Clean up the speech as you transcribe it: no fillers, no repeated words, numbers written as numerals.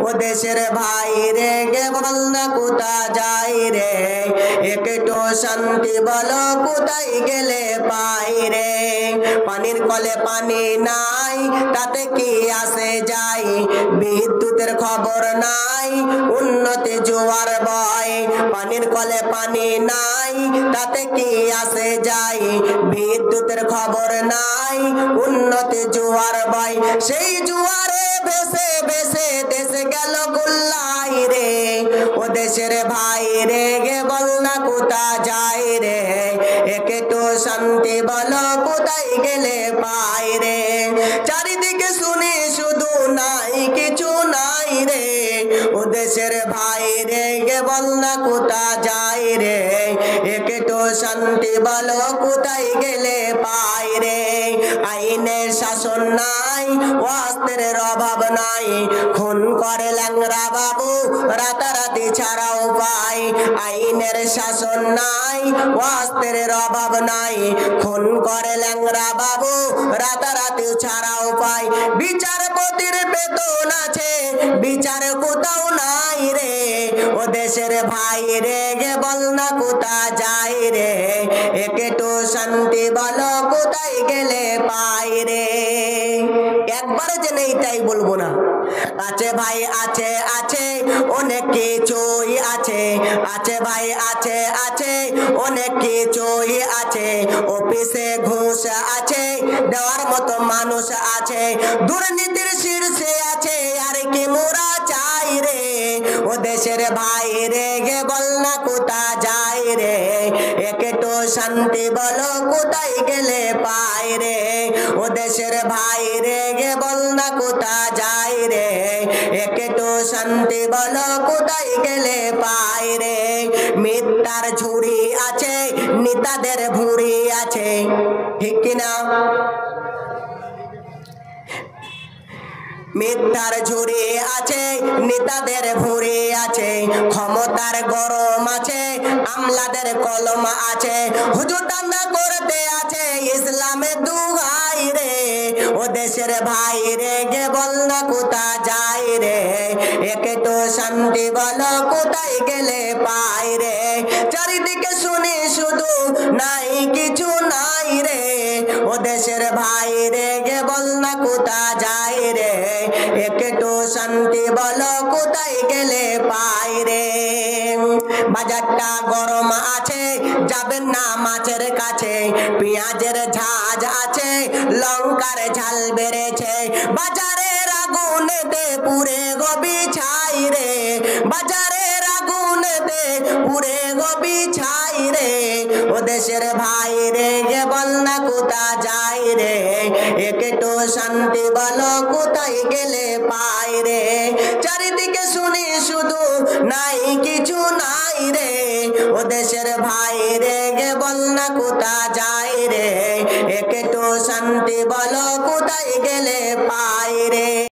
ও দেশের ভাই রে গে বল না কোথা যাই রে, একটু শান্তি বলো কোথায় গেলে পাই রে। পানির কলে পানি নাই তাতে কি আসে যাই, বিদ্যুতের খবর নাই উন্নতি জোয়ার বয়। পানির কলে পানি নাই তাতে কি আসে যাই, বিদ্যুতের খবর নাই উন্নতি জোয়ার বয়। সেই জোয়ারে ভেসে ভেসে দেশে গেল গুল্লাই রে, ও দেশের ভাই রে গে বল না কোথা যাই রে, একটু শান্তি বলো কোথায় গেলে পাই রে। চারিদিকে শুনি শুধু নাই কিছু নাই রে, ও দেশের ভাই রে গে বল না কোথা যাই রে, একটু শান্তি বলো কোথায় গেলে পাই রে। আইনের শাসন নাই অস্ত্রের অভাব নাই, খুন করে ল্যাংরা বাবু রাতারাতি ছাড়া উপায়। আইনের শাসন নাই অস্ত্রের অভাব নাই, খুন করে ল্যাংরা বাবু রাতারাতি ছাড়া উপায়। বিচারপতির বেতন আছে বিচার কোথাও নাই রে, ও দেশের ভাই রে গে বল না কোথা যাই রে, একটু শান্তি বলো কোথায় গেলে পাই রে। একবারে যে নেই তাই বলবো না, আছে ভাই আছে আছে অনেক কিছুই আছে, আছে ভাই আছে আছে অনেক কিছুই আছে। অফিসে ঘুষ আছে দেওয়ার মতো মানুষ আছে, দুর্নীতির শীর্ষে আছে আর কি মোরা চাই রে, ও দেশের ভাই রে গে বল না কোথা যাই রে, একটু শান্তি বলো কোথায় গেলে পাই রে। ও দেশের ভাই রে গে বল না কোথা যাই রে, একটু শান্তি বলো কোথায় গেলে পাই রে। মিথ্যার ঝুড়ি আছে নেতাদের ভুঁড়ি আছে, ঠিক কিনা? মিথ্যার ঝুড়ি আছে নেতাদের ভুঁড়ি আছে, ক্ষমতার গরম আছে আমলাদের কলম আছে। হুজুর দাঙ্গা করতে আছে ইসলামের দুহাই রে, ও দেশের ভাই রে গে বল না কোথা যাই রে, একটু শান্তি বলো কোথায় গেলে পাই রে। চারিদিকে শুনি শুধু নাই কিছু নাই রে, ও দেশের ভাই রে গে বল না কোথা যাই রে, একটু শান্তি বলো কোথায় গেলে পাই রে। বাজারটা গরম আছে যাবেন না মাছের কাছে, পেঁয়াজের ঝাঁজ আছে লঙ্কার ঝাল বেড়েছে। বাজারের আগুনেতে পুড়ে গবি ছাই রে, বাজারের আগুনেতে পুড়ে গবি ছাই রে, ও দেশের ভাই রে গে বল না কোথা যাই রে, একটু শান্তি বলো কোথায় গেলে পাই রে। চারিদিকে শুনি শুধু নাই কিছু নাই রে, ও দেশের ভাই রে গে বল না কোথা যাই রে, একটু শান্তি বলো কোথায় গেলে পাই রে।